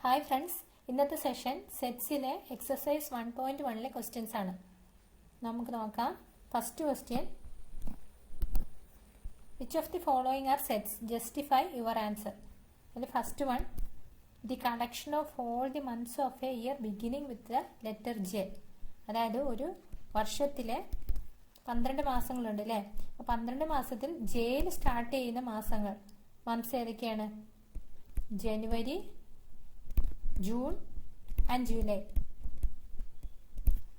Hi friends, ഇന്നത്തെ session സെറ്റ്സിലെ exercise 1.1 questions ആണ്. നമുക്ക് നോക്കാം. First question, which of the following are sets, justify your answer. അതിൽ first one, the collection of all the months of a year beginning with the letter J. അതായത് ഒരു വർഷത്തിലെ 12 മാസങ്ങളുണ്ട് അല്ലേ. അപ്പോൾ 12 മാസത്തിൽ ജെയിൽ സ്റ്റാർട്ട് ചെയ്യുന്ന മാസങ്ങൾ, മന്ത്സ് ഏതൊക്കെയാണ്? ജനുവരി, ജൂൺ ആൻഡ് ജൂലൈ.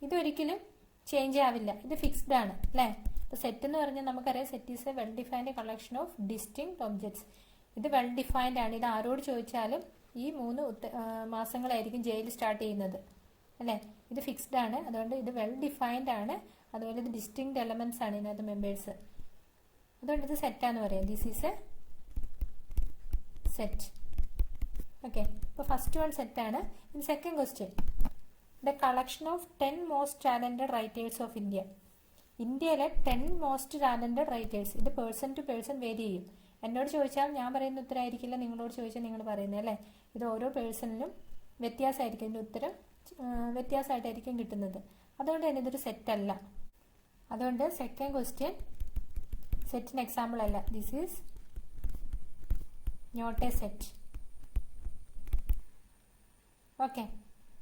ഇതൊരിക്കലും ചേഞ്ച് ആവില്ല, ഇത് ഫിക്സ്ഡ് ആണ് അല്ലേ. ഇപ്പോൾ സെറ്റ് എന്ന് പറഞ്ഞാൽ നമുക്കറിയാം, set is A well defined collection of distinct objects. ഇത് വെൽ ഡിഫൈൻഡ് ആണ്. ഇത് ആരോട് ചോദിച്ചാലും ഈ 3 മാസങ്ങളായിരിക്കും ജയിൽ സ്റ്റാർട്ട് ചെയ്യുന്നത് അല്ലേ. ഇത് ഫിക്സ്ഡ് ആണ്, അതുകൊണ്ട് ഇത് വെൽ ഡിഫൈൻഡ് ആണ്. അതുപോലെ ഇത് ഡിസ്റ്റിങ്ക്ട് എലമെന്റ്സ് ആണ് ഇതിനകത്ത് മെമ്പേഴ്സ്. അതുകൊണ്ട് ഇത് സെറ്റാന്ന് പറയാം. This is a set. Okay, ഇപ്പോൾ ഫസ്റ്റ് വൺ സെറ്റാണ്. In second question, the collection of 10 most talented writers of India. ഇന്ത്യയിലെ 10 മോസ്റ്റ് ടാലന്റഡ് റൈറ്റേഴ്സ്. ഇത് പേഴ്സൺ ടു പേഴ്സൺ വേരി ചെയ്യും. എന്നോട് ചോദിച്ചാൽ ഞാൻ പറയുന്ന ഉത്തരമായിരിക്കില്ല നിങ്ങളോട് ചോദിച്ചാൽ നിങ്ങൾ പറയുന്നത് അല്ലേ. ഇത് ഓരോ പേഴ്സണിലും വ്യത്യാസമായിരിക്കും, ഇതിൻ്റെ ഉത്തരം വ്യത്യാസമായിട്ടായിരിക്കും കിട്ടുന്നത്. അതുകൊണ്ട് തന്നെ ഇതൊരു സെറ്റല്ല. അതുകൊണ്ട് സെക്കൻഡ് ക്വസ്റ്റ്യൻ സെറ്റിന് എക്സാമ്പിൾ അല്ല. This is not a set. Okay,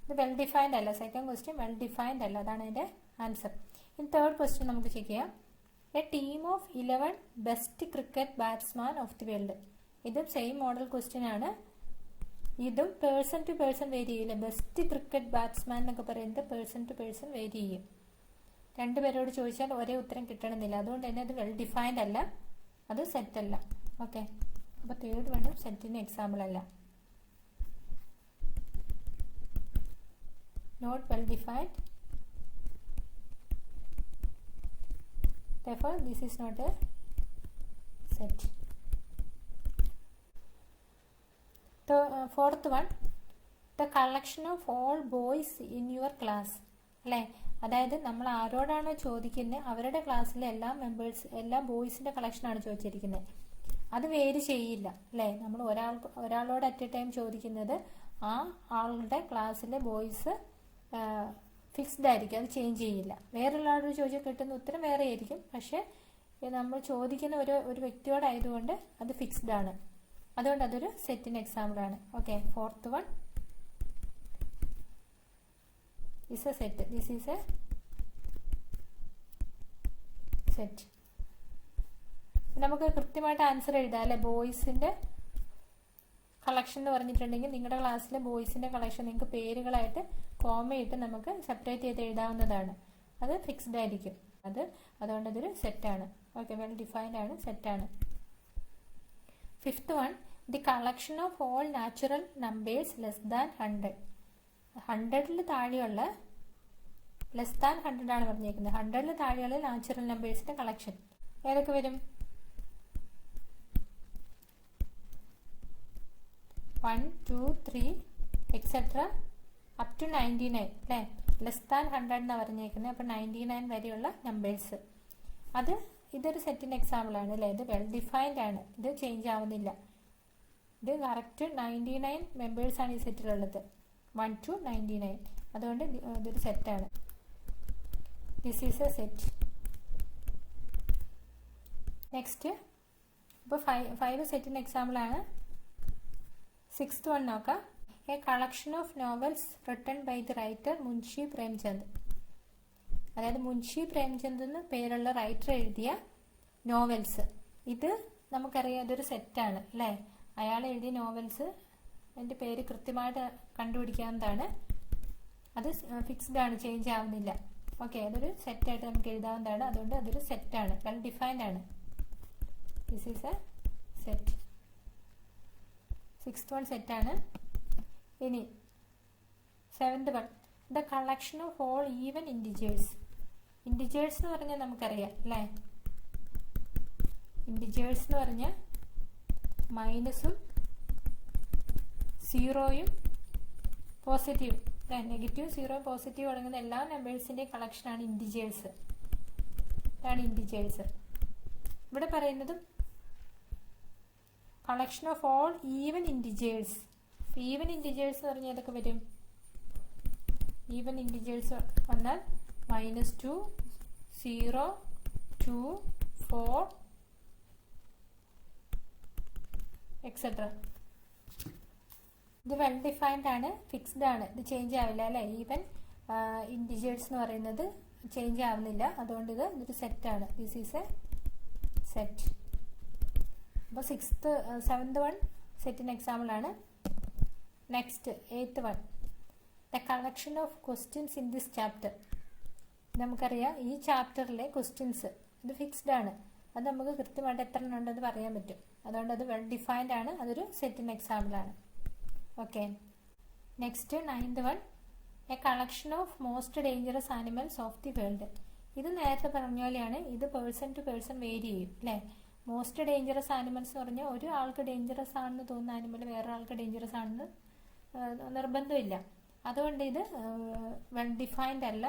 ഇത് വെൽ ഡിഫൈൻഡ് അല്ല. സെക്കൻഡ് ക്വസ്റ്റ്യൻ വെൽ ഡിഫൈൻഡ് അല്ല, അതാണ് അതിൻ്റെ ആൻസർ. ഇനി തേർഡ് ക്വസ്റ്റ്യൻ നമുക്ക് ചെക്ക് ചെയ്യാം. A team of 11 best cricket batsman of the world. ഇതും സെയിം മോഡൽ ക്വസ്റ്റ്യൻ ആണ്. ഇതും പേഴ്സൺ ടു പേഴ്സൺ വേരി ചെയ്യില്ല. ബെസ്റ്റ് ക്രിക്കറ്റ് ബാറ്റ്സ്മാൻ എന്നൊക്കെ പറയുന്നത് പേഴ്സൺ ടു പേഴ്സൺ വേരി ചെയ്യും. രണ്ടുപേരോട് ചോദിച്ചാൽ ഒരേ ഉത്തരം കിട്ടണമെന്നില്ല. അതുകൊണ്ട് തന്നെ അത് വെൽ ഡിഫൈൻഡ് അല്ല, അത് സെറ്റ് അല്ല. ഓക്കെ, അപ്പോൾ തേർഡ് വണ്ണും സെറ്റിന് എക്സാമ്പിൾ അല്ല. Not well defined, therefore this is not a set. The fourth one, the collection of all boys in your class. അല്ലേ, അതായത് നമ്മൾ ആരോടാണോ ചോദിക്കുന്നത് അവരുടെ ക്ലാസ്സിലെ എല്ലാ മെമ്പേഴ്സ്, എല്ലാ ബോയ്സിൻ്റെ കളക്ഷനാണ് ചോദിച്ചിരിക്കുന്നത്. അത് വേരി ചെയ്യില്ല അല്ലേ. നമ്മൾ ഒരാളോട് അറ്റ് എ ടൈം ചോദിക്കുന്നത് ആ ആളുടെ ക്ലാസ്സിലെ ബോയ്സ് ഫിക്സ്ഡ് ആയിരിക്കും, അത് ചേഞ്ച് ചെയ്യില്ല. വേറൊരു ആളോട് ചോദിച്ചാൽ കിട്ടുന്ന ഉത്തരം വേറെ ആയിരിക്കും. പക്ഷെ നമ്മൾ ചോദിക്കുന്ന ഒരു വ്യക്തിയോടായതുകൊണ്ട് അത് ഫിക്സ്ഡ് ആണ്. അതുകൊണ്ട് അതൊരു സെറ്റിന് എക്സാമ്പിൾ ആണ്. Okay, fourth one is A set. This is a set. നമുക്ക് കൃത്യമായിട്ട് ആൻസർ എഴുതാം അല്ലെ. ബോയ്സിന്റെ കളക്ഷൻ എന്ന് പറഞ്ഞിട്ടുണ്ടെങ്കിൽ നിങ്ങളുടെ ക്ലാസ്സിലെ ബോയ്സിന്റെ കളക്ഷൻ നിങ്ങൾക്ക് പേരുകളായിട്ട് കോമയിട്ട് നമുക്ക് സെപ്പറേറ്റ് ചെയ്ത് എഴുതാവുന്നതാണ്. അത് ഫിക്സ്ഡ് ആയിരിക്കും. അതുകൊണ്ട് അതൊരു സെറ്റാണ്. ഓക്കെ, വെൽ ഡിഫൈൻഡ് ആണ്, സെറ്റാണ്. Fifth one, the collection of all natural numbers less than 100. 100ൽ താഴെയുള്ള, ലെസ് ദാൻ 100 ആണ് പറഞ്ഞിരിക്കുന്നത്. 100ൽ താഴെയുള്ള നാച്ചുറൽ നമ്പേഴ്സിന്റെ കളക്ഷൻ ഏതൊക്കെ വരും? 1, 2, 3 എക്സെട്ര അപ് ടു 99 അല്ലേ. ലെസ് ദാൻ 100 എന്നാണ് പറഞ്ഞേക്കുന്നത്. അപ്പോൾ 99 വരെയുള്ള നമ്പേഴ്സ്. ഇതൊരു സെറ്റിൻ്റെ എക്സാമ്പിൾ ആണ് അല്ലേ. ഇത് വെൽ ഡിഫൈൻഡ് ആണ്, ഇത് ചേഞ്ച് ആവുന്നില്ല. ഇത് കറക്റ്റ് 99 മെമ്പേഴ്സാണ് ഈ സെറ്റിലുള്ളത്, 1 to 99. അതുകൊണ്ട് ഇതൊരു സെറ്റാണ്. This is a set. Next, ഇപ്പോൾ 5 സെറ്റിൻ്റെ എക്സാമ്പിൾ ആണ്. സിക്സ്ത് വൺ നോക്കാം. A collection of novels written by the writer Munshi Premchand. അതായത് മുൻഷി പ്രേംചന്ദ് എന്ന് പേരുള്ള റൈറ്റർ എഴുതിയ നോവൽസ്. ഇത് നമുക്കറിയാം, ഇതൊരു സെറ്റാണ് അല്ലേ. അയാൾ എഴുതിയ നോവൽസ് എൻ്റെ പേര് കൃത്യമായിട്ട് കണ്ടുപിടിക്കാവുന്നതാണ്. അത് ഫിക്സ്ഡ് ആണ്, ചേഞ്ച് ആവുന്നില്ല. ഓക്കെ, അതൊരു സെറ്റായിട്ട് നമുക്ക് എഴുതാവുന്നതാണ്. അതുകൊണ്ട് അതൊരു സെറ്റാണ്, വെൽ ഡിഫൈൻഡ് ആണ്. This is a set. Sixth one സെറ്റാണ്. ഇനി seventh one, the collection of all even integers. Integers എന്ന് പറഞ്ഞാൽ നമുക്കറിയാം അല്ലേ. ഇൻഡിജേഴ്സ് എന്ന് പറഞ്ഞാൽ മൈനസും 0യും പോസിറ്റീവും അല്ലേ. നെഗറ്റീവ്, 0, പോസിറ്റീവ് അടങ്ങുന്ന എല്ലാ നമ്പേഴ്സിൻ്റെയും കളക്ഷനാണ് ഇൻഡിജേഴ്സ്. ഇതാണ് ഇൻഡിജേഴ്സ്. ഇവിടെ പറയുന്നതും collection of all even integers even integers എന്ന് പറഞ്ഞാൽ ഏതൊക്കെ വരും? ഈവൻ ഇൻറ്റിജേഴ്സ് വന്നാൽ -2, 0, 2, 4 എക്സെട്ര. ഇത് വെൽ ഡിഫൈൻഡ് ആണ്, ഫിക്സ്ഡ് ആണ്, ഇത് ചേഞ്ച് ആവില്ല അല്ലേ? ഈവൻ ഇൻറ്റിജേഴ്സ് എന്ന് പറയുന്നത് ചേഞ്ച് ആവുന്നില്ല, അതുകൊണ്ട് ഇതൊരു സെറ്റാണ്. This is a set. അപ്പോൾ 7th വൺ സെറ്റിന് എക്സാമ്പിൾ ആണ്. Next 8th one, the collection of questions in this chapter. നമുക്കറിയാം ഈ ചാപ്റ്ററിലെ ക്വസ്റ്റ്യൻസ് ഇത് ഫിക്സ്ഡ് ആണ്, അത് നമുക്ക് കൃത്യമായിട്ട് എത്ര എണ്ണം ഉണ്ടെന്ന് പറയാൻ പറ്റും, അതുകൊണ്ട് അത് വെൽ ഡിഫൈൻഡ് ആണ്, അതൊരു സെറ്റിന് എക്സാമ്പിൾ ആണ്. Okay. Next 9th one, A collection of most dangerous animals of the world. ഇത് നേരത്തെ പറഞ്ഞ പോലെയാണ്, ഇത് പേഴ്സൺ ടു പേഴ്സൺ വേരി ചെയ്യും അല്ലേ? മോസ്റ്റ് ഡേഞ്ചറസ് ആനിമൽസ് എന്ന് പറഞ്ഞാൽ ഒരു ആൾക്ക് ഡേഞ്ചറസ് ആണെന്ന് തോന്നുന്ന ആനിമൽ വേറെ ആൾക്ക് ഡേഞ്ചറസ് ആണെന്ന് നിർബന്ധമില്ല, അതുകൊണ്ട് ഇത് വെൽ ഡിഫൈൻഡ് അല്ല,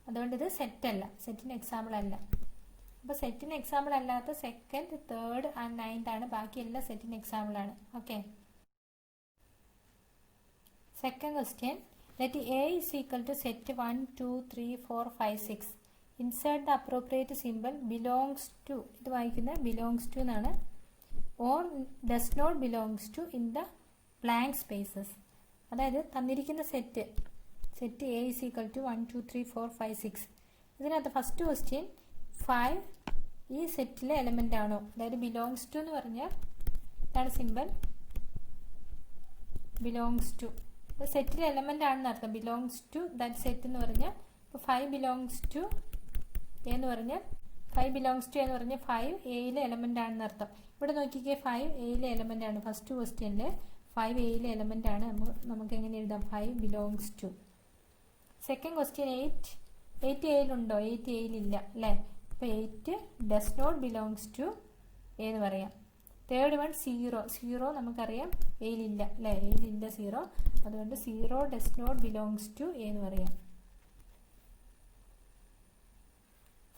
അതുകൊണ്ട് ഇത് സെറ്റ് അല്ല, സെറ്റിന് എക്സാമ്പിൾ അല്ല. അപ്പോൾ സെറ്റിന് എക്സാമ്പിൾ അല്ലാത്ത 2nd, 3rd and 9th ആണ്, ബാക്കിയെല്ലാം സെറ്റിന് എക്സാമ്പിൾ ആണ്. Okay. Second question, let A is equal to set 1, 2, 3, 4, 5, 6. Insert the appropriate symbol belongs to, ഇത് വായിക്കുന്നത് belongs to എന്നാണ്, or does not belongs to in the blank spaces. അതായത് തന്നിരിക്കുന്ന set A is equal to 1, 2, 3, 4, 5, 6. ഇതിനകത്ത് first question 5 ഈ സെറ്റിലെ element ആണോ? അതായത് ബിലോങ്സ് ടു എന്ന് പറഞ്ഞാൽ ഇതാണ് സിമ്പിൾ, ബിലോങ്സ് ടു സെറ്റിലെ എലമെൻ്റ് ആണെന്ന് അർത്ഥം. ബിലോങ്സ് ടു ദാറ്റ് സെറ്റ് എന്ന് പറഞ്ഞാൽ ഇപ്പോൾ 5 ബിലോങ്സ് ടു എന്ന് പറഞ്ഞാൽ 5 ബിലോങ്സ് ടു എന്ന് പറഞ്ഞാൽ 5 എയിലെ എലമെൻ്റ് ആണെന്ന് അർത്ഥം. ഇവിടെ നോക്കിക്കേ, 5 എയിലെ എലമെൻ്റ് ആണ്. ഫസ്റ്റ് ക്വസ്റ്റ്യനിൽ 5 എയിലെ എലമെൻ്റ് ആണ്. നമുക്ക് എങ്ങനെ എഴുതാം? 5 ബിലോങ്സ് ടു. Second question 8 എയിലുണ്ടോ? 8 എയിലില്ല അല്ലേ? അപ്പോൾ 8 ഡസ് നോട്ട് ബിലോങ്സ് ടു എന്ന് പറയാം. തേർഡ് വൺ 0 നമുക്കറിയാം എയിലില്ല അല്ലേ? എയിലില്ല 0, അതുകൊണ്ട് 0 ഡസ് നോട്ട് ബിലോങ്സ് ടു എന്ന് പറയാം.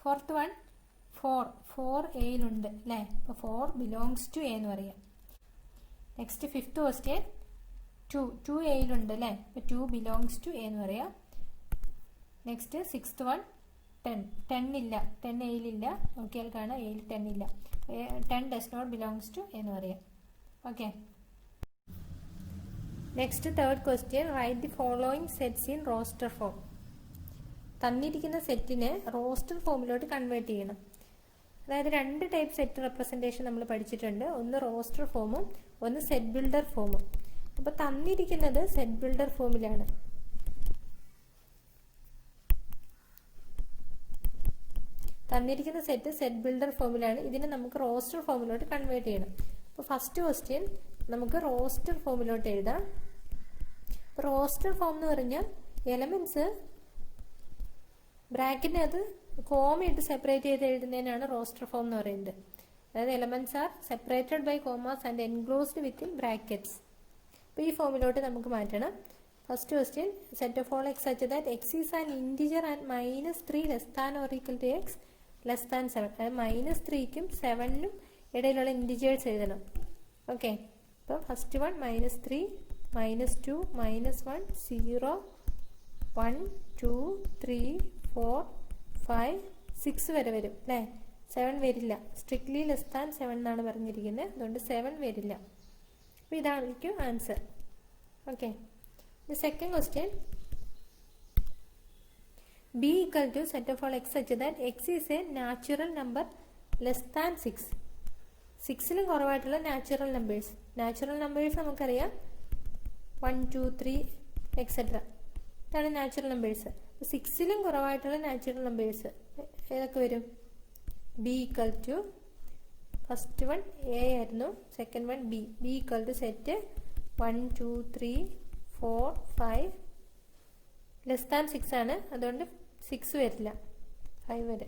ഫോർത്ത് വൺ 4 എയിലുണ്ട് അല്ലേ? അപ്പോൾ 4 ബിലോങ്സ് ടു എന്ന് പറയാം. നെക്സ്റ്റ് ഫിഫ്ത്ത് ക്വസ്റ്റ്യൻ 2 എയിലുണ്ട് അല്ലേ? അപ്പോൾ 2 ബിലോങ്സ് ടു എന്ന് പറയാം. നെക്സ്റ്റ് സിക്സ്ത് വൺ 10 ഇല്ല, 10 എയിലില്ല, നോക്കിയാൽ കാണാം എയിൽ 10 ഇല്ല, 10 ഡസ് നോട്ട് ബിലോങ്സ് ടു എന്ന് പറയാം. Okay. Next third question, right the following sets in roster form. തന്നിരിക്കുന്ന സെറ്റിനെ റോസ്റ്റർ ഫോമിലോട്ട് കൺവേർട്ട് ചെയ്യണം. അതായത് 2 ടൈപ്പ് സെറ്റ് റെപ്രസെൻറ്റേഷൻ നമ്മൾ പഠിച്ചിട്ടുണ്ട്, ഒന്ന് റോസ്റ്റർ ഫോമും ഒന്ന് സെറ്റ് ബിൽഡർ ഫോമും. അപ്പോൾ തന്നിരിക്കുന്നത് സെറ്റ് ബിൽഡർ ഫോമിലാണ്. തന്നിരിക്കുന്ന സെറ്റ് ബിൽഡർ ഫോമിലാണ്, ഇതിനെ നമുക്ക് റോസ്റ്റർ ഫോമിലോട്ട് കൺവേർട്ട് ചെയ്യണം. അപ്പോൾ ഫസ്റ്റ് ക്വസ്റ്റ്യൻ നമുക്ക് റോസ്റ്റർ ഫോമിലോട്ട് എഴുതാം. റോസ്റ്റർ ഫോം എന്ന് പറഞ്ഞാൽ എലമെന്റ്സ് ബ്രാക്കറ്റിനകത്ത് കോമയിട്ട് സെപ്പറേറ്റ് ചെയ്ത് എഴുതുന്നതിനാണ് റോസ്റ്റർ ഫോം എന്ന് പറയുന്നത്. അതായത് elements are separated by commas and enclosed within brackets. അപ്പോൾ ഈ ഫോമിലോട്ട് നമുക്ക് മാറ്റണം. First question, set of all X such that X is an integer and -3 less than or equal to X less than 7. അതായത് -3ക്കും 7നും ഇടയിലുള്ള ഇൻറ്റിജേഴ്സ് എഴുതണം. Okay. അപ്പോൾ first one -3, -2, -1, 0, 1, 2, 3, 4, 5, 6 വരെ വരും അല്ലേ? 7 വരില്ല. സ്ട്രിക്ട്ലി ലെസ് ദാൻ 7 എന്നാണ് പറഞ്ഞിരിക്കുന്നത്, അതുകൊണ്ട് 7 വരില്ല. അപ്പോൾ ഇതായിരിക്കും answer. Okay. Second question, b equal to set of all x such that x is a natural number less than 6. 6ലും കുറവായിട്ടുള്ള നാച്ചുറൽ നമ്പേഴ്സ് നമുക്കറിയാം 1, 2, 3 എക്സെട്ര. ഇതാണ് നാച്ചുറൽ നമ്പേഴ്സ്. 6ലും കുറവായിട്ടുള്ള നാച്ചുറൽ നമ്പേഴ്സ് ഏതൊക്കെ വരും? b equal to first one a ആയിരുന്നു, second one b. b equal to set 1, 2, 3, 4, 5 less than 6 ആണ്, അതുകൊണ്ട് 6 വരില്ല, 5 വരെ.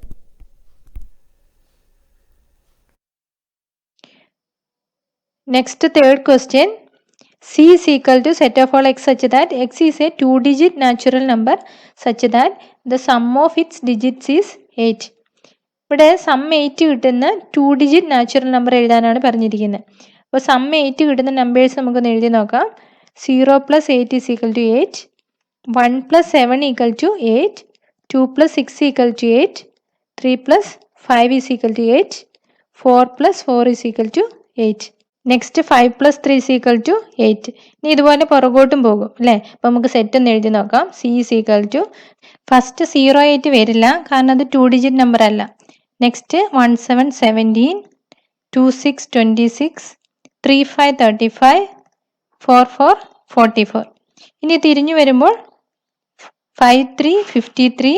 Next third question, c is equal to set of all x such that x is a 2-digit natural number such that the sum of its digits is 8. ഇവിടെ some 8 കിട്ടുന്ന 2-digit natural number എഴുതാനാണ് പറഞ്ഞിരിക്കുന്നത്. അപ്പോൾ some 8 കിട്ടുന്ന numbers നമുക്കൊന്ന് എഴുതി നോക്കാം. 0 + 8 = 8, 1 + 7 = 8, 2 + 6 = 8, 3 + 5 = 8, 4 + 4 = 8. Next 5 + 3 = 8. ഇനി ഇതുപോലെ പുറകോട്ടും പോകും അല്ലേ. അപ്പോൾ നമുക്ക് സെറ്റ് ഒന്ന് എഴുതി നോക്കാം. C = ഫസ്റ്റ് 08 വരില്ല, കാരണം അത് 2 ഡിജിറ്റ് നമ്പർ അല്ല. നെക്സ്റ്റ് 17 17, 26 26, 35 35, 44 44. ഇനി തിരിഞ്ഞു വരുമ്പോൾ 53 53,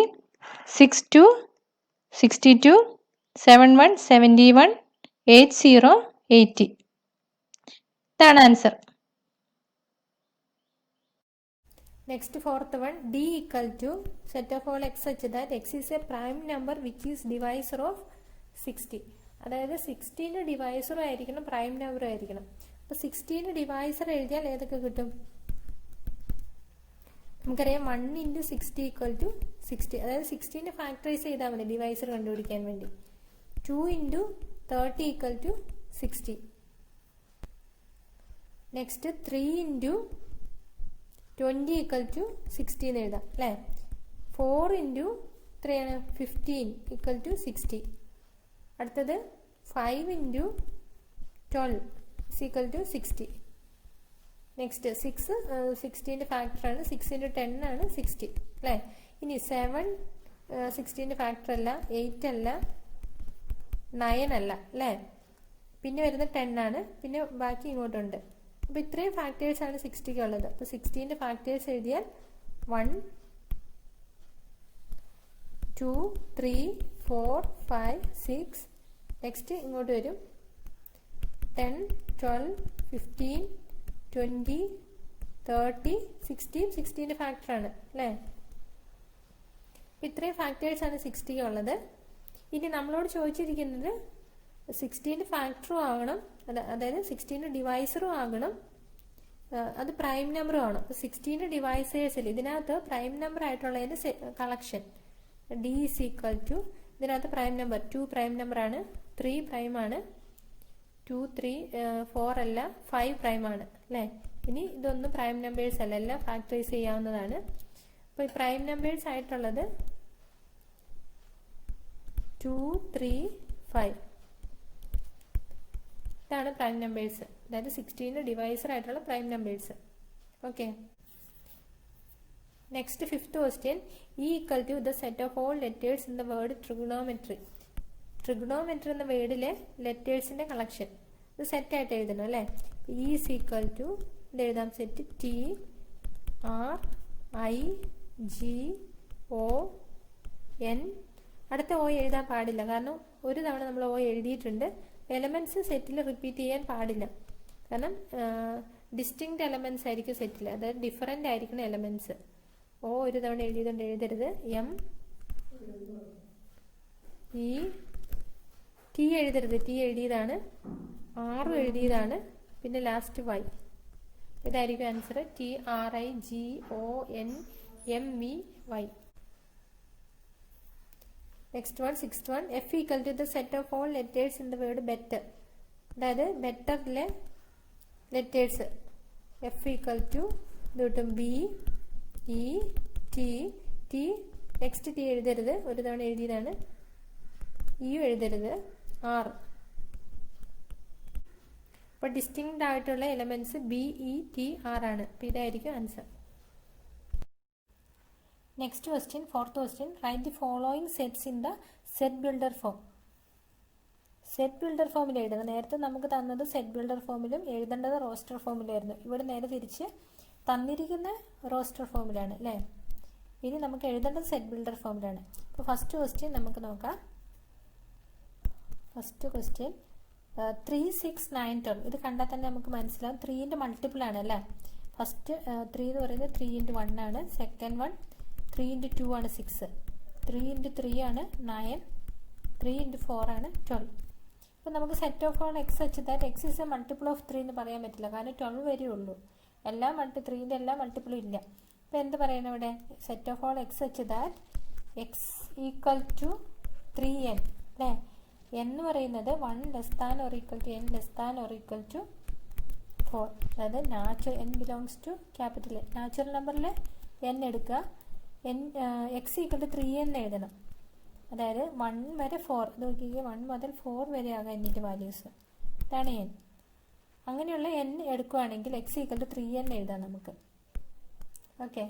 62 62, 71 71, 80 80. ഇതാണ് answer. Next fourth one, D = set of all x such that x is a prime number which is divisor of 60. അതായത് 16 ഡിവൈസറും ആയിരിക്കണം, പ്രൈം നമ്പറും ആയിരിക്കണം. അപ്പോൾ 16 ഡിവൈസർ എഴുതിയാൽ ഏതൊക്കെ കിട്ടും? നമുക്കറിയാം 1 × 60 = 60. അതായത് 16 ഫാക്ടറൈസ് ചെയ്താൽ മതി ഡിവൈസർ കണ്ടുപിടിക്കാൻ വേണ്ടി. 2 × 30 = 60. നെക്സ്റ്റ് 3 × 20 = 60 എന്ന് എഴുതാം അല്ലേ. 4 × 3 15 = 60. അടുത്തത് 5 × 12 = 60. നെക്സ്റ്റ് 6 16 ഫാക്ടറാണ്, 6 × 10 ആണ് 60 അല്ലേ. ഇനി 7 16 ഫാക്ടർ അല്ല, 8 അല്ല, 9 അല്ല അല്ലേ. പിന്നെ വരുന്നത് 10 ആണ്, പിന്നെ ബാക്കി ഇങ്ങോട്ടുണ്ട്. അപ്പോൾ ഇത്രയും ഫാക്ടേഴ്സ് ആണ് 60ക്ക് ഉള്ളത്. അപ്പോൾ 16 ഫാക്ടേഴ്സ് എഴുതിയാൽ 1 2 3 4 5 6. നെക്സ്റ്റ് ഇങ്ങോട്ട് വരും 10 12 15 20 30 60. 16 ഫാക്ടറാണ് അല്ലേ. ഇത്രയും ഫാക്ടേഴ്സ് ആണ് 60ക്ക് ഉള്ളത്. ഇനി നമ്മളോട് ചോദിച്ചിരിക്കുന്നത് 16 ഫാക്ടറും ആകണം, അതായത് 16 ഡിവൈസറും ആകണം, അത് പ്രൈം നമ്പറും ആണ്. 16 ഡിവൈസേഴ്സിൽ ഇതിനകത്ത് പ്രൈം നമ്പർ ആയിട്ടുള്ളതിന്റെ കളക്ഷൻ D = ഇതിനകത്ത് പ്രൈം നമ്പർ 2 പ്രൈം നമ്പർ ആണ്, 3 പ്രൈം ആണ്, 2 3 4 അല്ല, 5 പ്രൈം ആണ് അല്ലേ. ഇനി ഇതൊന്നും പ്രൈം നമ്പേഴ്സ് അല്ല, എല്ലാം ഫാക്ടറൈസ് ചെയ്യാവുന്നതാണ്. അപ്പോൾ ഈ പ്രൈം നമ്പേഴ്സ് ആയിട്ടുള്ളത് 2 3 5. ഇതാണ് പ്രൈം നമ്പേഴ്സ്, അതായത് 16 ഡിവൈസർ ആയിട്ടുള്ള prime numbers. Okay. Next fifth question, E = the set of all letters in the word trigonometry. Trigonometry എന്ന വേർഡിലെ ലെറ്റേഴ്സിന്റെ കളക്ഷൻ ഇത് സെറ്റായിട്ട് എഴുതണം അല്ലേ. E = ഇത് എഴുതാം set T R I G O N. അടുത്ത O എഴുതാൻ പാടില്ല, കാരണം ഒരു തവണ നമ്മൾ O എഴുതിയിട്ടുണ്ട്. എലമെന്റ്സ് സെറ്റിൽ റിപ്പീറ്റ് ചെയ്യാൻ പാടില്ല, കാരണം ഡിസ്റ്റിങ്ക്റ്റ് എലമെന്റ്സ് ആയിരിക്കും സെറ്റിൽ, അതായത് ഡിഫറെന്റ് ആയിരിക്കണം എലമെന്റ്സ്. O ഒരു തവണ എഴുതിയതുകൊണ്ട് എഴുതരുത്. M E T എഴുതരുത്, T എഴുതിയതാണ്. R എഴുതിയതാണ്, പിന്നെ ലാസ്റ്റ് Y. ഇതായിരിക്കും answer. T R I G O N M E Y. Next one, sixth one, F = the set of all letters in the word better. അതായത് ബെറ്ററിലെ letters F = ഇത് കിട്ടും B E T T. Next T എഴുതരുത്, ഒരു തവണ എഴുതിയതാണ്. E എഴുതരുത്. R. അപ്പോൾ distinct ആയിട്ടുള്ള elements B E T R ആണ്. അപ്പോൾ ഇതായിരിക്കും answer. Next question, fourth question, right the following sets in the set builder form. Set builder ഫോമിൽ എഴുതണം. നേരത്തെ നമുക്ക് തന്നത് സെറ്റ് ബിൽഡർ ഫോമിലും എഴുതേണ്ടത് റോസ്റ്റർ ഫോമിലായിരുന്നു. ഇവിടെ നേരെ തിരിച്ച് തന്നിരിക്കുന്ന റോസ്റ്റർ ഫോമിലാണ് അല്ലേ. ഇനി നമുക്ക് എഴുതേണ്ടത് സെറ്റ് ബിൽഡർ ഫോമിലാണ്. അപ്പോൾ ഫസ്റ്റ് ക്വസ്റ്റ്യൻ നമുക്ക് നോക്കാം. First question 3 6 9 12. ഇത് കണ്ടാൽ തന്നെ നമുക്ക് മനസ്സിലാവും 3ന്റെ മൾട്ടിപ്പിൾ ആണ് അല്ലേ. ഫസ്റ്റ് 3 എന്ന് പറയുന്നത് 3 × 1 ആണ്. സെക്കൻഡ് വൺ 3 × 2 ആണ് 6, 3 × 3 ആണ് 9, 3 × 4 ആണ് 12. അപ്പോൾ നമുക്ക് സെറ്റ് ഓഫ് ഓൾ എക്സ് വെച്ച് that X is A multiple of 3 എന്ന് പറയാൻ പറ്റില്ല, കാരണം 12 വരെ ഉള്ളൂ. 3ന്റെ എല്ലാ മൾട്ടിപ്പിളും ഇല്ല. അപ്പോൾ എന്ത് പറയണം ഇവിടെ? സെറ്റ് ഓഫ് ഓൾ എക്സ് വെച്ച് ദാറ്റ് എക്സ് = 3n അല്ലേ. എന്ന് പറയുന്നത് 1 < n < 4. അതായത് n belongs to capital N. Natural നമ്പറിൽ n എടുക്കുക, x ഈക്വൽ ടു 3 എന്ന് എഴുതണം. അതായത് 1 വരെ 4, ഇത് നോക്കിക്കുക, 1 മുതൽ 4 വരെ ആകാം എന്നിൻ്റെ വാല്യൂസ്. ഇതാണ് n. അങ്ങനെയുള്ള n എടുക്കുകയാണെങ്കിൽ x ഈക്വൽ ടു 3 എന്ന് എഴുതാം നമുക്ക്. ഓക്കെ,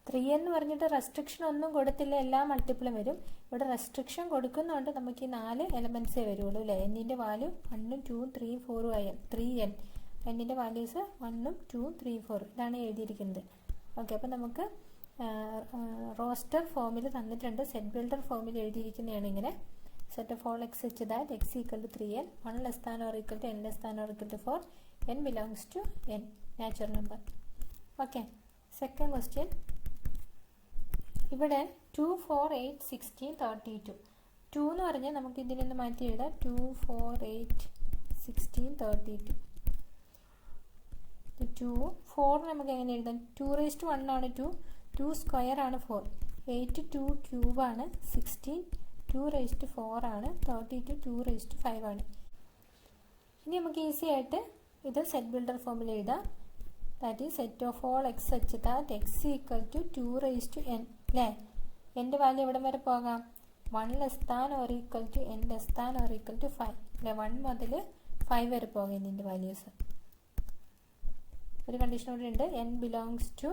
3 എന്ന് പറഞ്ഞിട്ട് റെസ്ട്രിക്ഷൻ ഒന്നും കൊടുത്തില്ല, എല്ലാ മൾട്ടിപ്പിളും വരും. ഇവിടെ റെസ്ട്രിക്ഷൻ കൊടുക്കുന്നതുകൊണ്ട് നമുക്ക് ഈ 4 എലമെൻറ്റ്സേ വരുള്ളൂ അല്ലേ. എന്നിൻ്റെ വാല്യൂ 1ഉം 2ഉം 3ഉം 4ഉം ആയാൽ 3n. എന്നിൻ്റെ വാല്യൂസ് 1ഉം 2ഉം 3ഉം 4ഉം ഇതാണ് എഴുതിയിരിക്കുന്നത്. ഓക്കെ, അപ്പോൾ നമുക്ക് റോസ്റ്റർ ഫോമിൽ തന്നിട്ടുണ്ട്. സെറ്റ് ബിൽഡർ ഫോമിൽ എഴുതിയിരിക്കുന്നതാണ് ഇങ്ങനെ. സെറ്റ് ഓഫ് ഓൾ എക്സ് വെച്ച് that X equal to 3n, 1 less than or equal to n less than or equal to 4, n belongs to n, natural number. Okay, second question. ഇവിടെ 2, 4, 8, 16, 32. 2 എന്ന് പറഞ്ഞാൽ നമുക്ക് ഇതിൽ നിന്ന് മാറ്റി എഴുതാം. 2, 4, 8, 16, 32. 2, 4 നമുക്ക് എങ്ങനെ എഴുതാം? 2⁻1 ആണ് 2, 2 സ്ക്വയർ ആണ് 4, 8 2 ക്യൂബ് ആണ്, 16 2⁻4 ആണ്, 32 2�5 ആണ്. ഇനി നമുക്ക് ഈസി ആയിട്ട് ഇത് സെറ്റ് ബിൽഡർ ഫോമിൽ എഴുതാം. That is set of all X such that X equal to 2n അല്ലേ. എൻ്റെ വാല്യൂ എവിടെ വരെ പോകാം? 1 less than or equal to n less than or equal to 5 അല്ലേ. 1 മുതൽ 5 വരെ പോകാം ഇതിൻ്റെ വാല്യൂസ്. ഒരു കണ്ടീഷൻ കൂടി ഉണ്ട്, n belongs to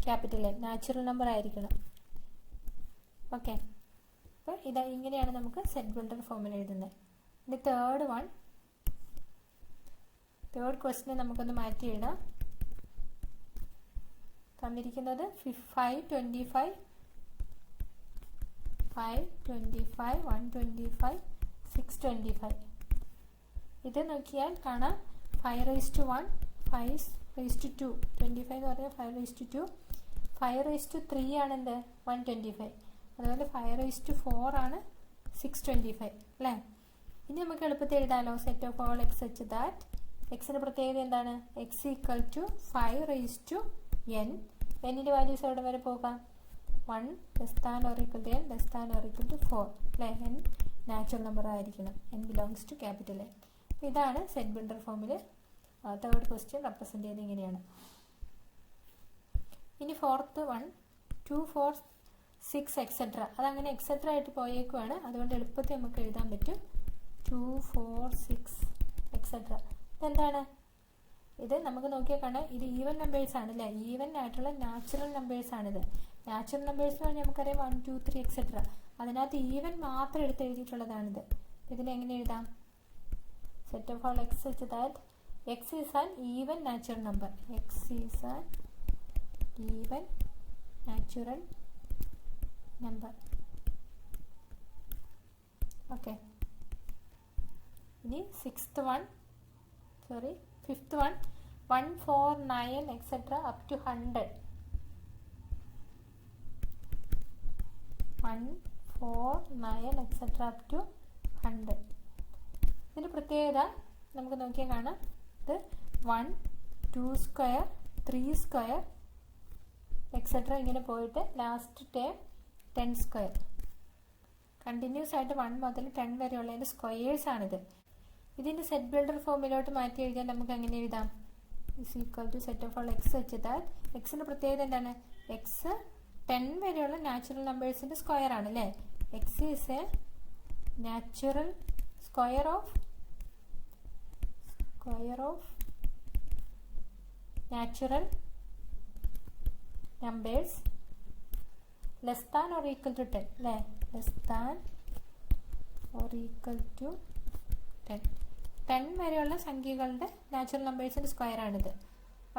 capital N, natural number ആയിരിക്കണം. ഓക്കെ, അപ്പോൾ ഇതാ ഇങ്ങനെയാണ് നമുക്ക് സെറ്റ് ബിൽഡർ ഫോമിൽ എഴുതുന്നത്. ഇനി തേർഡ് ക്വസ്റ്റിനെ നമുക്കൊന്ന് മാറ്റി എഴുതാം. തന്നിരിക്കുന്നത് 525, 125, 625. ഇത് നോക്കിയാൽ കാണാം 5⁻1, 5⁻2, 25 എന്ന് പറഞ്ഞാൽ 5⁻2, 5⁻3 ആണ് എന്ത് 125, അതുപോലെ 5⁻4 ആണ് 625 അല്ലേ. ഇനി നമുക്ക് എളുപ്പത്തിൽ എഴുതാമല്ലോ. സെറ്റ് ഓഫ് ഓൾ എക്സ് വെച്ച് ദാറ്റ് എക്സിൻ്റെ പ്രത്യേകത എന്താണ്? X equal to 5⁻n. എന്നിൻ്റെ വാല്യൂസ് എവിടെ വരെ പോകാം? 1 less than or equal to n less than or equal to 4 അല്ലേ. n നാച്ചുറൽ നമ്പർ ആയിരിക്കണം, n belongs to capital N. ഇതാണ് സെറ്റ് ബിൽഡർ ഫോമിൽ തേർഡ് ക്വസ്റ്റ്യൻ റെപ്രസെൻ്റ് ചെയ്യുന്നത് ഇങ്ങനെയാണ്. ഇനി ഫോർത്ത് വൺ 2, 4, 6 എക്സെട്ര. അതങ്ങനെ എക്സെട്ര ആയിട്ട് പോയേക്കുവാണ്, അതുകൊണ്ട് എളുപ്പത്തിൽ നമുക്ക് എഴുതാൻ പറ്റും. 2, 4, 6 എക്സെട്ര. ഇതെന്താണ്? ഇത് നമുക്ക് നോക്കിയാൽ കാണാം, ഇത് ഈവൻ നമ്പേഴ്സ് ആണ് അല്ലേ. ഈവൻ ആയിട്ടുള്ള നാച്ചുറൽ നമ്പേഴ്സ് ആണിത്. നാച്ചുറൽ നമ്പേഴ്സ് എന്ന് പറഞ്ഞാൽ നമുക്കറിയാം 1, 2, 3 എക്സെട്ര. അതിനകത്ത് ഈവൻ മാത്രം എടുത്ത് എഴുതിയിട്ടുള്ളതാണിത്. ഇതിനെങ്ങനെ എഴുതാം? സെറ്റ് ഓഫ് ഓൾ എക്സ് വെച്ച് that X is an even natural number. X is an even natural number. Okay, ഇനി fifth one 1, 4, 9 etc. up to 100. 1, 4, 9 etc. up to 100. ഇതിൻ്റെ പ്രത്യേകത നമുക്ക് നോക്കിയാൽ കാണാം. ഇത് 1, 2 സ്ക്വയർ, 3 സ്ക്വയർ എക്സെട്ര ഇങ്ങനെ പോയിട്ട് ലാസ്റ്റ് ടേം 10 സ്ക്വയർ. കണ്ടിന്യൂസ് ആയിട്ട് 1 മുതൽ 10 വരെയുള്ളതിൻ്റെ സ്ക്വയേഴ്സാണിത്. ഇതിൻ്റെ സെറ്റ് ബിൽഡർ ഫോമിലോട്ട് മാറ്റി എഴുതിയാൽ നമുക്ക് എങ്ങനെ എഴുതാം? Is equal to set of all X വെച്ച് ദാറ്റ് എക്സിൻ്റെ പ്രത്യേകത എന്താണ്? എക്സ് 10 വരെയുള്ള നാച്ചുറൽ നമ്പേഴ്സിൻ്റെ സ്ക്വയർ ആണ് അല്ലേ. X is a natural square of natural numbers less than or equal to 10 അല്ലേ. Less than or equal to 10 വരെയുള്ള സംഖ്യകളുടെ നാച്ചുറൽ നമ്പേഴ്സിൻ്റെ സ്ക്വയർ ആണിത്.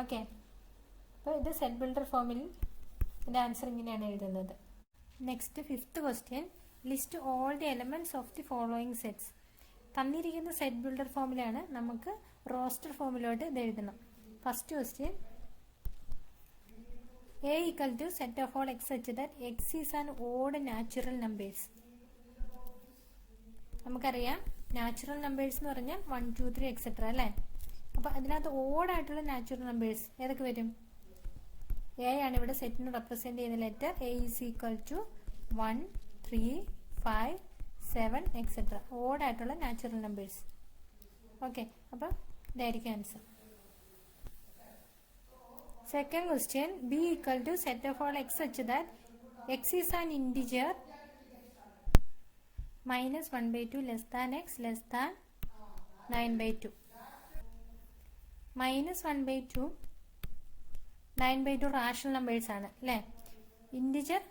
ഓക്കെ, അപ്പോൾ ഇത് സെറ്റ് ബിൽഡർ ഫോമിൽ ഇതിൻ്റെ ആൻസർ ഇങ്ങനെയാണ് എഴുതുന്നത്. Next fifth question. List all the elements of the following sets. തന്നിരിക്കുന്ന സെറ്റ് ബിൽഡർ ഫോമിലാണ്, നമുക്ക് റോസ്റ്റർ ഫോമിലോട്ട് ഇത് എഴുതണം. First question, A equal to set of all X വെച്ച് that X is an odd natural numbers. നമുക്കറിയാം നാച്ചുറൽ നമ്പേഴ്സ് എന്ന് പറഞ്ഞാൽ 1, 2, 3 എക്സെട്ര അല്ലേ. അപ്പോൾ അതിനകത്ത് ഓഡായിട്ടുള്ള നാച്ചുറൽ നമ്പേഴ്സ് ഏതൊക്കെ വരും? എ ആണ് ഇവിടെ സെറ്റിന് റെപ്രസെൻറ്റ് ചെയ്യുന്ന letter. A is equal to 1, 3, 5, 7 etcetera. ഓഡായിട്ടുള്ള നാച്ചുറൽ നമ്പേഴ്സ്. ഓക്കെ, അപ്പോൾ ഇതായിരിക്കും answer. Second question, b equal to set of all x such that x is an integer minus 1/2 less than x less than 9/2. Minus 1/2 9/2 rational numbers ആണ് അല്ലേ. Integer,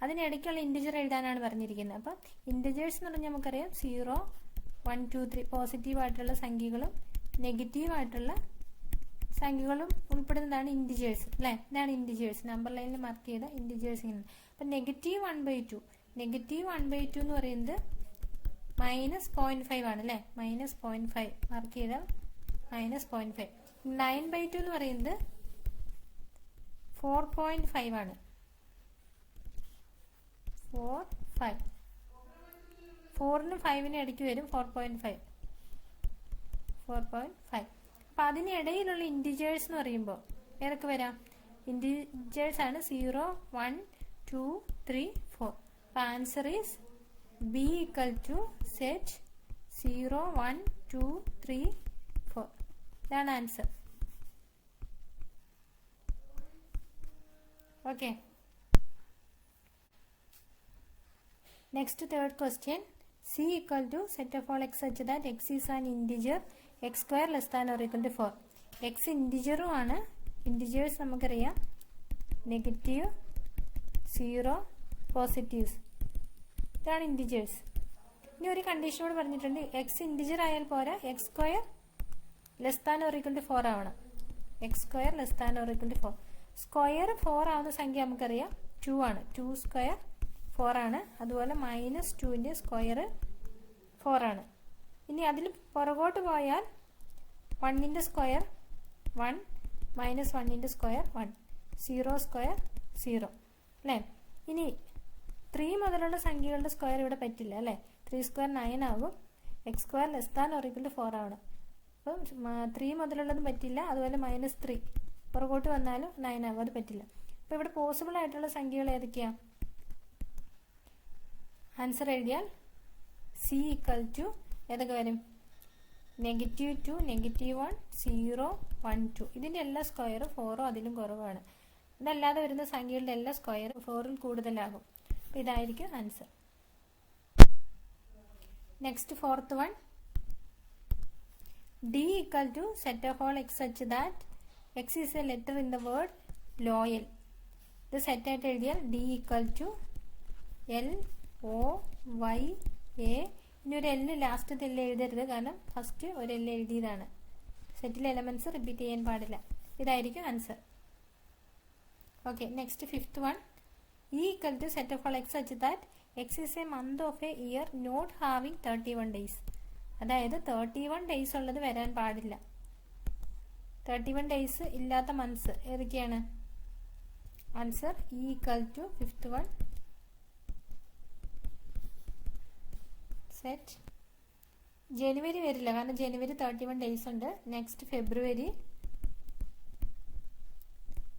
അതിനിടയ്ക്കുള്ള integer എഴുതാനാണ് പറഞ്ഞിരിക്കുന്നത്. അപ്പം integers എന്ന് പറഞ്ഞാൽ നമുക്കറിയാം 0, 1, 2, 3 പോസിറ്റീവായിട്ടുള്ള സംഖ്യകളും നെഗറ്റീവായിട്ടുള്ള സംഖ്യകളും ഉൾപ്പെടുന്നതാണ് ഇൻറ്റിജേഴ്സ് അല്ലേ. ഇതാണ് ഇൻറ്റിജേഴ്സ്, നമ്പർ ലൈനിൽ മാർക്ക് ചെയ്ത ഇൻറ്റിജേഴ്സ് ഇങ്ങനെ. അപ്പം -1/2 എന്ന് പറയുന്നത് -0.5 ആണ് അല്ലേ. -0.5 മാർക്ക് ചെയ്താൽ -0.5. 9/2 എന്ന് പറയുന്നത് 4.5 ആണ്. 4, 5. 4നും 5നും ഇടയ്ക്ക് വരും 4.5. അപ്പം അതിനിടയിലുള്ള ഇൻറ്റിജേഴ്സ് എന്ന് പറയുമ്പോൾ ഏതൊക്കെ വരാം? ഇൻറ്റിജേഴ്സ് ആണ് 0, 1, 2, 3, 4. അപ്പം answer is B equal to set 0, 1, 2, 3, 4. ഇതാണ് answer. Okay, next third question. C equal to set of all x such that x is an integer x square less than or equal to 4. x ഇൻറ്റിജറും ആണ്. Integers നമുക്കറിയാം negative, 0, positives. ഇതാണ് integers. ഇനി ഒരു കണ്ടീഷനോട് പറഞ്ഞിട്ടുണ്ട്, X integer ആയാൽ പോരാ, x square less than or equal to 4 ആവണം. X square less than or equal to 4. Square 4 ആവുന്ന സംഖ്യ നമുക്കറിയാം 2 ആണ്. 2 സ്ക്വയർ 4 ആണ്. അതുപോലെ -2ന്റെ സ്ക്വയർ 4 ആണ്. ഇനി അതിൽ പുറകോട്ട് പോയാൽ 1ന്റെ സ്ക്വയർ 1, -1ന്റെ സ്ക്വയർ 1, 0 സ്ക്വയർ 0 അല്ലേ. ഇനി 3 മുതലുള്ള സംഖ്യകളുടെ സ്ക്വയർ ഇവിടെ പറ്റില്ല അല്ലേ. 3 സ്ക്വയർ 9 ആകും. X square less than or equal to 4 ആവണം. അപ്പം 3 മുതലുള്ളതും പറ്റില്ല. അതുപോലെ -3 പുറകോട്ട് വന്നാലും 9 ആകും, അത് പറ്റില്ല. അപ്പോൾ ഇവിടെ പോസിബിൾ ആയിട്ടുള്ള സംഖ്യകൾ ഏതൊക്കെയാണ്? ആൻസർ എഴുതിയാൽ സി ഈക്വൽ ടു ഏതൊക്കെ വരും? -2, -1, 0, 1, 2. ഇതിൻ്റെ എല്ലാ സ്ക്വയറും 4 അതിലും കുറവാണ്. ഇതല്ലാതെ വരുന്ന സംഖ്യകളുടെ എല്ലാ സ്ക്വയറും 4ൽ കൂടുതലാകും. അപ്പോൾ ഇതായിരിക്കും answer. Next fourth one. D equal to set of all x such that x is a letter in the word loyal. ഇത് സെറ്റ് ആയിട്ട് എഴുതിയാൽ D equal to LOYA. ഇനി ഒരു L ലാസ്റ്റത്തെ L എഴുതരുത്, കാരണം ഫസ്റ്റ് ഒരു L എഴുതിയതാണ്. സെറ്റിലെ എലമെന്റ്സ് റിപ്പീറ്റ് ചെയ്യാൻ പാടില്ല. ഇതായിരിക്കും answer. Okay, next fifth one. E equal to set of all x such that x is a month of a year not having 31 days. അതായത് 31 ഡേയ്സ് ഉള്ളത് വരാൻ പാടില്ല. 31 ഡേയ്സ് ഇല്ലാത്ത മന്ത്സ് ഏതൊക്കെയാണ്? Answer E equal to fifth one set. January വരില്ല, കാരണം January 31 days ഉണ്ട്. Next February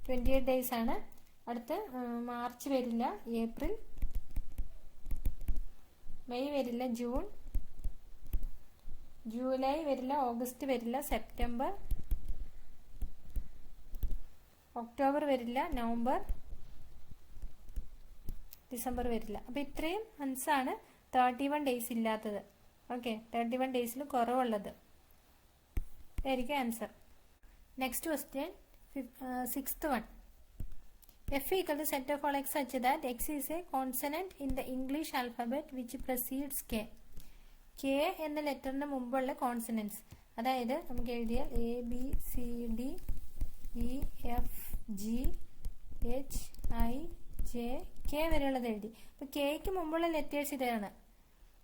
28 days ആണ്. അടുത്ത് മാർച്ച് വരില്ല, ഏപ്രിൽ, മെയ് വരില്ല, ജൂൺ, ജൂലൈ വരില്ല, ഓഗസ്റ്റ് വരില്ല, സെപ്റ്റംബർ, ഒക്ടോബർ വരില്ല, നവംബർ, ഡിസംബർ വരില്ല. അപ്പോൾ ഇത്രയും മന്ത്സാണ് 31 ഡേയ്സ് ഇല്ലാത്തത്. ഓക്കെ, 31 ഡേയ്സിൽ കുറവുള്ളത്. ഇതായിരിക്കും answer. Next question, sixth one. F equal to set of all x such that x is a consonant in the English alphabet which precedes K. K എന്ന ലെറ്ററിന് മുമ്പുള്ള കോൺസണൻസ്, അതായത് നമുക്ക് എഴുതിയാൽ ABCDEFGHIJ K വരെയുള്ളത് എഴുതി. അപ്പോൾ കെയ്ക്ക് മുമ്പുള്ള ലെറ്റേഴ്സ് ഇതാണ്.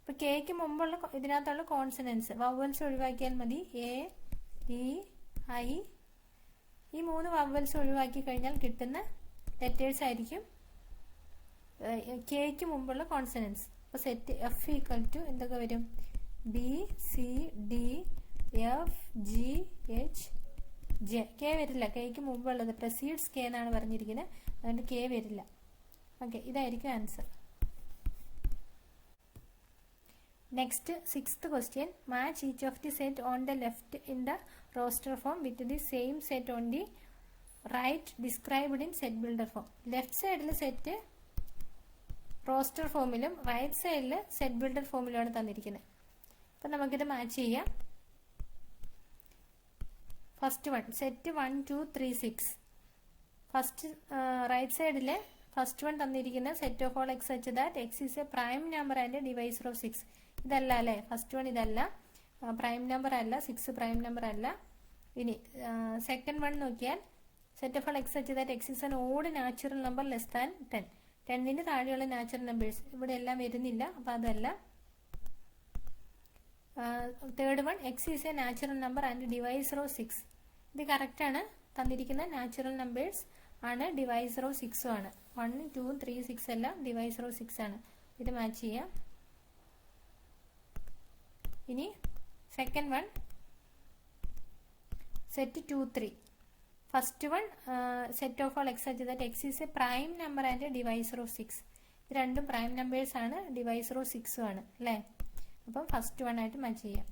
അപ്പോൾ കെയ്ക്ക് മുമ്പുള്ള ഇതിനകത്തുള്ള കോൺസണൻസ് വവ്വൽസ് ഒഴിവാക്കിയാൽ മതി. AEI ഈ 3 വവ്വൽസ് ഒഴിവാക്കി കഴിഞ്ഞാൽ കിട്ടുന്ന ലെറ്റേഴ്സ് ആയിരിക്കും കെയ്ക്ക് മുമ്പുള്ള കോൺസണൻസ്. അപ്പോൾ സെറ്റ് F ഈക്വൽ ടു എന്തൊക്കെ വരും? BCDFGHJ. കെ വരില്ല, കെയ്ക്ക് മുമ്പുള്ളത് പ്രസീഡ്സ് കെ എന്നാണ് പറഞ്ഞിരിക്കുന്നത്, അതുകൊണ്ട് കെ വരില്ല. ഓക്കെ, ഇതായിരിക്കും answer. Next 6th question. Match each of the set on the left in the roster form with the same set on the right described in set builder form. Left സൈഡിൽ set roster ഫോമിലും right സൈഡിൽ set builder ഫോമിലുമാണ് തന്നിരിക്കുന്നത്. അപ്പം നമുക്കിത് match ചെയ്യാം. First one set 1 2 3 6. First right സൈഡിലെ first one തന്നിരിക്കുന്ന set of all X such that X is a prime number and divisor of 6. ഇതല്ല അല്ലേ, ഫസ്റ്റ് വൺ ഇതല്ല, പ്രൈം നമ്പർ അല്ല, 6 പ്രൈം നമ്പർ അല്ല. ഇനി സെക്കൻഡ് വൺ നോക്കിയാൽ set of all X such that X is an odd natural number less than 10. 10ന് താഴെയുള്ള natural numbers ഇവിടെ എല്ലാം വരുന്നില്ല, അപ്പം അതല്ല. Third one X is a natural number and divisor of 6. ഇത് കറക്റ്റാണ്, തന്നിരിക്കുന്ന നാച്ചുറൽ നമ്പേഴ്സ് ആണ്, ഡിവൈസർ ഓഫ് 6 ആണ്. 1 2 3 6 എല്ലാം ഡിവൈസർ ഓഫ് 6 ആണ്. ഇത് മാച്ച് ചെയ്യാം. ഇനി second one set 2 3. First one set of all X such that X is a prime number and divisor of 6. ഇത് രണ്ടും പ്രൈം നമ്പേഴ്സ് ആണ്, ഡിവൈസർ ഓഫ് 6 ആണ് അല്ലേ. അപ്പം ഫസ്റ്റ് വൺ ആയിട്ട് മാച്ച് ചെയ്യാം.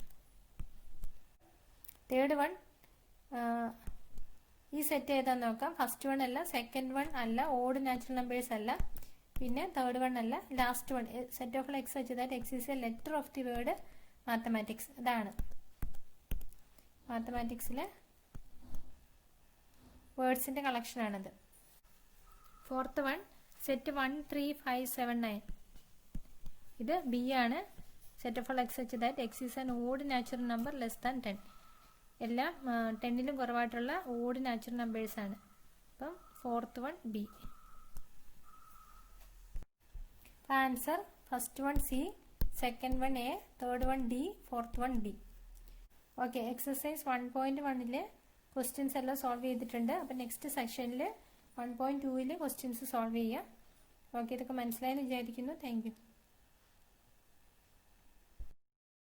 തേർഡ് വൺ ഈ സെറ്റ് ഏതാന്ന് നോക്കാം. ഫസ്റ്റ് വൺ അല്ല, സെക്കൻഡ് വൺ അല്ല, ഓഡ് നാച്ചുറൽ നമ്പേഴ്സ് അല്ല, പിന്നെ തേർഡ് വൺ അല്ല, last one set of X such that X is A letter of the word mathematics. ഇതാണ് മാത്തമാറ്റിക്സിലെ വേർഡ്സിന്റെ കളക്ഷൻ ആണത്. Fourth one set 1 3 5 7 9. ഇത് ബി ആണ്. Set of X such that X is an odd natural number less than 10. എല്ലാം 10ലും കുറവായിട്ടുള്ള odd natural numbers ആണ്. അപ്പം fourth one B. Answer first one C, second one A, third one D, fourth one D. Okay, exercise 1.1 questions എല്ലാം solve ചെയ്തിട്ടുണ്ട്. അപ്പം next സെക്ഷനിൽ 1.2 questions solve ചെയ്യാം. Okay, ഇതൊക്കെ മനസ്സിലായെന്ന് വിചാരിക്കുന്നു. Thank you.